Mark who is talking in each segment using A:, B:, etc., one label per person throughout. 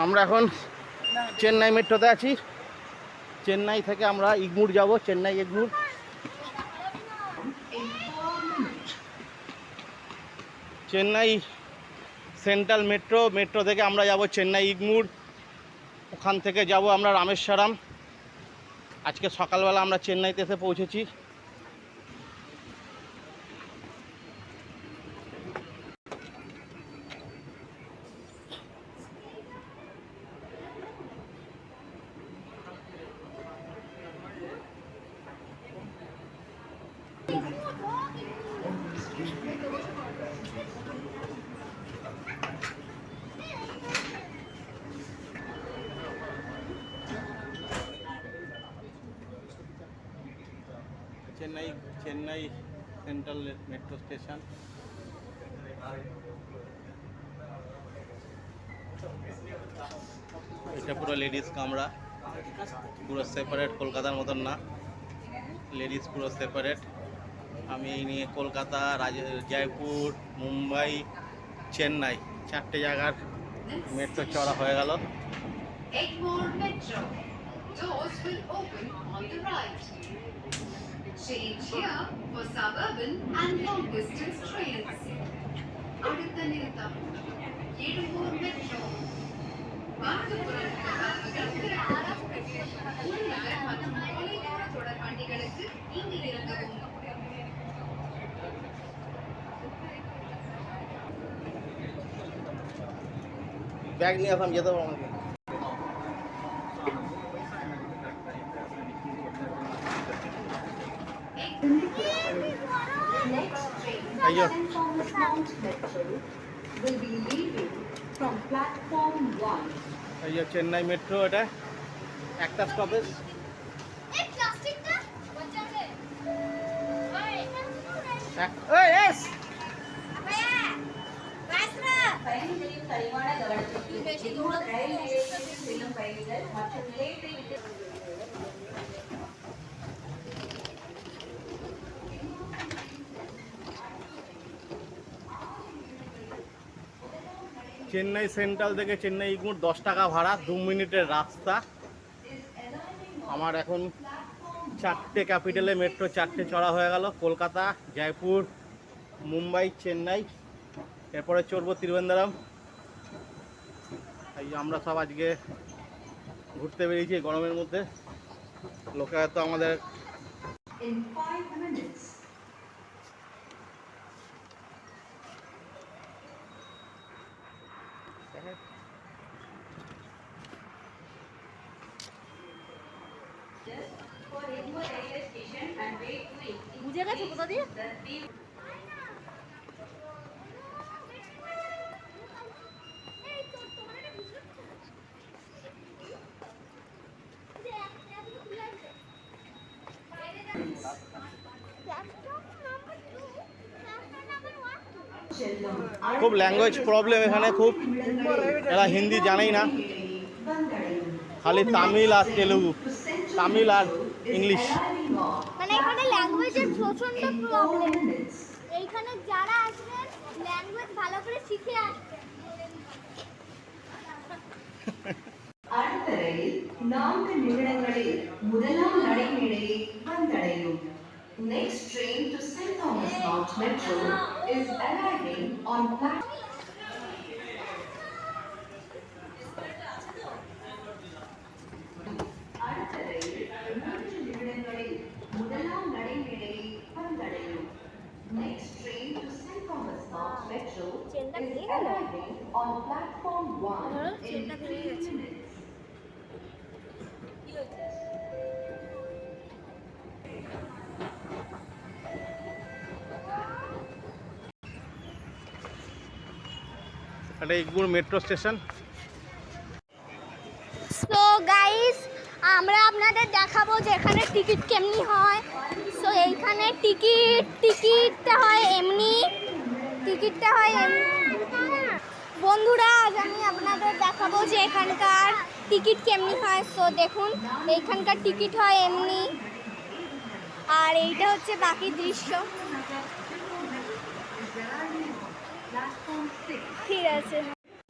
A: আমরা এখন চেন্নাই মেট্রোতে আছি। চেন্নাই থেকে আমরা ইগমুর যাব, চেন্নাই ইগমুর। চেন্নাই সেন্ট্রাল মেট্রো থেকে আমরা যাব চেন্নাই ইগমুর। ওখান থেকে যাব আমরা রামেশ্বরম। আজকে সকালবেলা আমরা চেন্নাইতে এসে পৌঁছেছি। Chennai central metro station. এটা পুরো লেডিস কামরা, পুরো সেপারেট, কলকাতার মতন না, লেডিস পুরো সেপারেট। আমি এই নিয়ে কলকাতা, জয়পুর, মুম্বাই, চেন্নাই 4টে জায়গার মেট্রো চড়া হয়ে গেল।
B: Change here for suburban and long distance trains. അടുത്ത നിരത്തം എഴുമ്പൂർ മെട്രോ. உள்நகர் மற்றும் தொலைதூர தொடர் வண்டிகளுக்கு இங்கு இறங்கவும்.
A: ব্যাগ নিয়ে আসলাম, যেতে পারবো আমাকে। এই যে চেন্নাই মেট্রো, এটা একটা স্টপেজ। চেন্নাই সেন্ট্রাল থেকে চেন্নাই ইগমুর 10 টাকা ভাড়া, 2 মিনিটের রাস্তা। আমার এখন 4টে ক্যাপিটালে মেট্রো 4টে চড়া হয়ে গেল, কলকাতা, জয়পুর, মুম্বাই, চেন্নাই। এরপরে চড়বো ত্রিবেন্দ্রম। এই আমরা সব আজকে ঘুরতে বেরিয়েছি গরমের মধ্যে। লোকে হয়তো আমাদের
C: বুঝে গেছো কোথা দিয়ে?
A: খুব ল্যাঙ্গুয়েজ প্রবলেম এখানে, খুব। এরা হিন্দি জানেই না, খালি তামিল আর তেলুগু, তামিল আর ইংলিশ।
C: মানে এখানে ল্যাঙ্গুয়েজের প্রচন্ড প্রবলেম। এইখানে যারা আসবেন ল্যাঙ্গুয়েজ ভালো করে শিখে আসবেন।
B: அடுத்த ரயில் 4 நிமிடங்களில் முதலாம் நடைமேடையை வந்தடையும். Next train to St. Thomas Mount Metro is arriving on platform. அடுத்த ரயில் 3 நிமிடங்களில் முதலாம் நடைமேடையை வந்தடையும். Next train to St. Thomas Mount Metro is arriving on platform 1 in 3 minutes.
A: এটা ইগমুর মেট্রো স্টেশন।
C: সো গাইস, আমরা আপনাদের দেখাবো যে এখানে টিকিট কেমনি হয়। সো এইখানে টিকিটটা হয় এমনি। বন্ধুরা, আজ আমি আপনাদের দেখাবো যে এখানকার টিকিট কেমনি হয়। সো দেখুন, এইখানকার টিকিট হয় এমনি, আর এইটা হচ্ছে বাকি দৃশ্য। ঠিক আছে। আছে।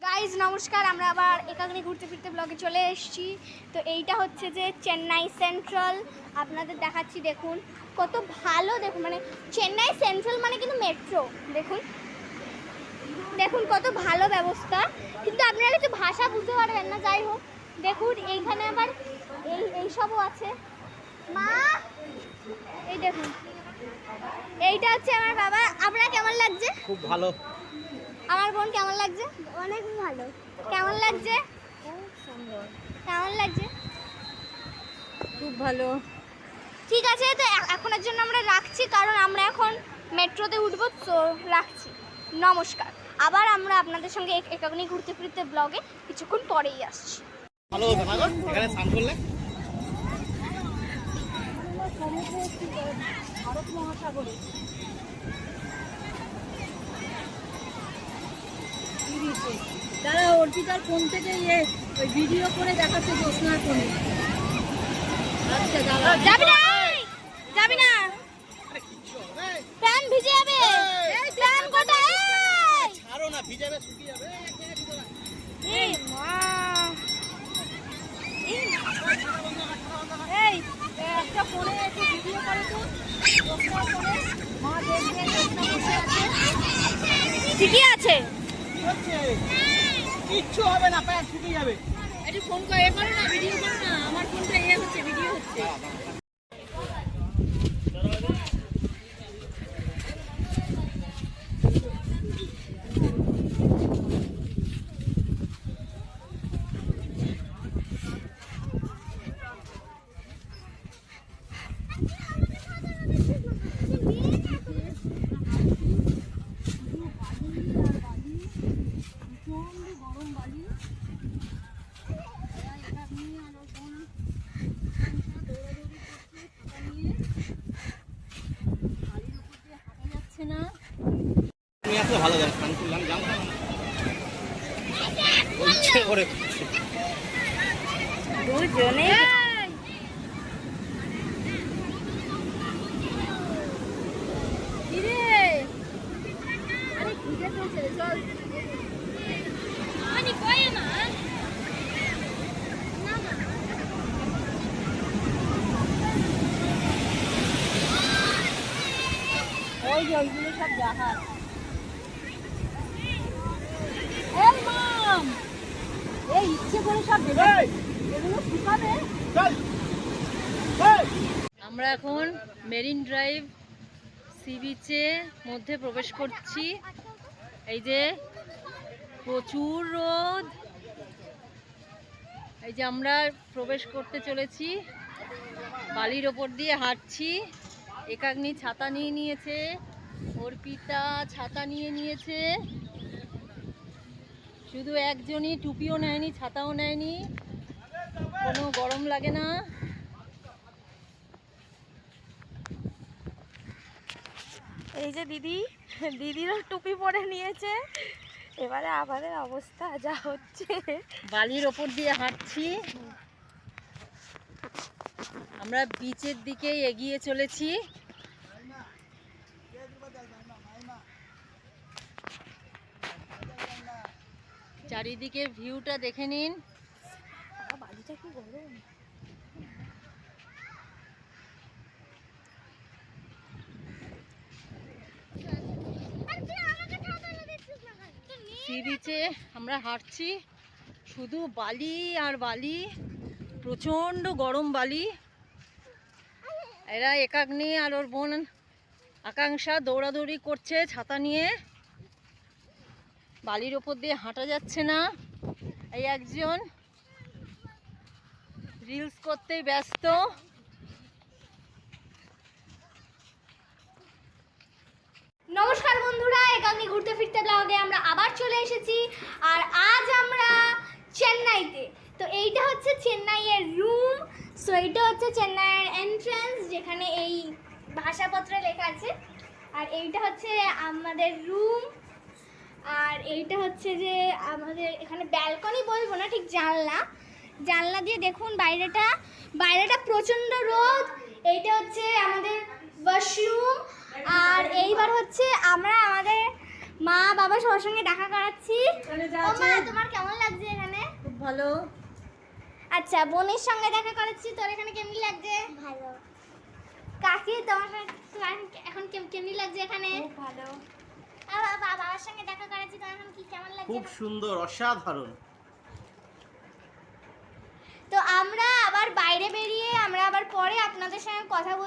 C: গাইজ নমস্কার, আমরা আবার একাগ্রে ঘুরতে ফিরতে ব্লগে চলে এসেছি। তো এইটা হচ্ছে যে চেন্নাই সেন্ট্রাল, আপনাদের দেখাচ্ছি। দেখুন কত ভালো, দেখুন মানে চেন্নাই সেন্ট্রাল মানে কিন্তু মেট্রো। দেখুন দেখুন কত ভালো ব্যবস্থা, কিন্তু আপনারা কিছু ভাষা বুঝতে পারবেন না। যাই হোক, দেখুন এইখানে আবার এইসবও আছে। মা এই দেখুন, এইটা হচ্ছে আমার বাবা। আপনার কেমন লাগছে?
A: খুব ভালো।
C: আমার বোন কেমন লাগছে? অনেক ভালো। কেমন লাগছে? খুব সুন্দর। কেমন লাগছে?
D: খুব ভালো।
C: ঠিক আছে, তো এখনের জন্য আমরা রাখছি, কারণ আমরা এখন মেট্রোতে উঠবো। তো রাখছি, নমস্কার। আবার আমরা আপনাদের সঙ্গে একাগ্নি ঘুরতে ফিরতে ব্লগে কিছুক্ষণ পরেই আসছি।
A: ভালো হতো না গো এখানে স্নান করলে?
D: ভারত মহাসাগরে তারা অর্পিতার ফোন থেকে ওই ভিডিও করে দেখাচ্ছে জ্যোৎস্নার ফোনে। আচ্ছা
C: যাবি না, যাবি না, প্যান ভিজে যাবে। এই প্যান কোথায়?
A: ছাড়ো না, ভিজে শুকিয়ে যাবে।
C: এই মা,
D: এই একটা ফোনে একটু ভিডিও করে তো জ্যোৎস্নার ফোনে। মা দেখবে জ্যোৎস্না বসে আছে।
C: ঠিকই আছে,
A: কিচ্ছু হবে না, প্যান্ট শুকিয়ে যাবে।
D: একটু ফোন করে করো না, ভিডিও করো না। আমার ফোনটা হচ্ছে, ভিডিও হচ্ছে।
A: তুমি আসলে ভালো জানো, স্নান করলে আমি জানতাম না। ইচ্ছে করে
C: দুজনে
D: ওই যে ওইগুলো সব জাহাজ। এই মাম, এই ইচ্ছে করে সব দেবে, এগুলো শুকাবে। আমরা এখন মেরিন ড্রাইভ সি বিচে মধ্যে প্রবেশ করছি। এই যে প্রচুর রোদ, এই যে আমরা প্রবেশ করতে চলেছি। বালির ওপর দিয়ে হাঁটছি। একাগ্নি ছাতা নিয়ে নিয়েছে, অর্পিতা ছাতা নিয়ে নিয়েছে, শুধু একজনই টুপিও নেয়নি, ছাতাও নেয়নি, কোনো গরম লাগে না।
C: এই যে দিদিরও টুপি পরে নিয়েছে। এবারে আমাদের অবস্থা যা হচ্ছে।
D: বালির ওপর দিয়ে হাঁটছি, আমরা বিচের দিকে এগিয়ে চলেছি। চারিদিকে ভিউটা দেখে নিন।
C: বাড়িটা কি গরম।
D: সি বিচে আমরা হাঁটছি, শুধু বালি আর বালি, প্রচণ্ড গরম বালি। এরা একাগ্নি আর ওর বোন আকাঙ্ক্ষা দৌড়াদৌড়ি করছে ছাতা নিয়ে। বালির ওপর দিয়ে হাঁটা যাচ্ছে না। এই একজন রিলস করতেই ব্যস্ত।
C: নমস্কার বন্ধুরা, একাগ্নি ঘুরতে ফিরতে ব্লগে আমরা আবার চলে এসেছি। আর আজ আমরা চেন্নাইতে। তো এইটা হচ্ছে চেন্নাইয়ের রুম। সো এইটা হচ্ছে চেন্নাইয়ের এন্ট্রান্স, যেখানে এই ভাষাপত্রে লেখা আছে। আর এইটা হচ্ছে আমাদের রুম। আর এইটা হচ্ছে যে আমাদের এখানে ব্যালকনি বলবো না, ঠিক জানলা দিয়ে দেখুন বাইরেটা প্রচণ্ড রোদ। এইটা হচ্ছে আমাদের ওয়াশরুম। আর এইবার হচ্ছে আমরা আমাদের মা বাবা সবার সঙ্গে দেখা করাচ্ছি।
D: এখানে যা
C: ও
D: আছে
C: মা, তোমার কেমন লাগছে এখানে?
D: খুব ভালো।
C: আচ্ছা, বোনের সঙ্গে দেখা করাচ্ছি, তোর এখানে কেমন লাগছে? ভালো। কাকি, তোমার এখন কেমন লাগছে এখানে? খুব ভালো। আর বাবার সঙ্গে দেখা করাচ্ছি, তোমার এখন কি কেমন লাগছে?
A: খুব সুন্দর, অসাধারণ।
C: তো আমরা আবার বাইরে বেরিয়ে আমরা আবার পরে আপনাদের সঙ্গে কথা বলছি।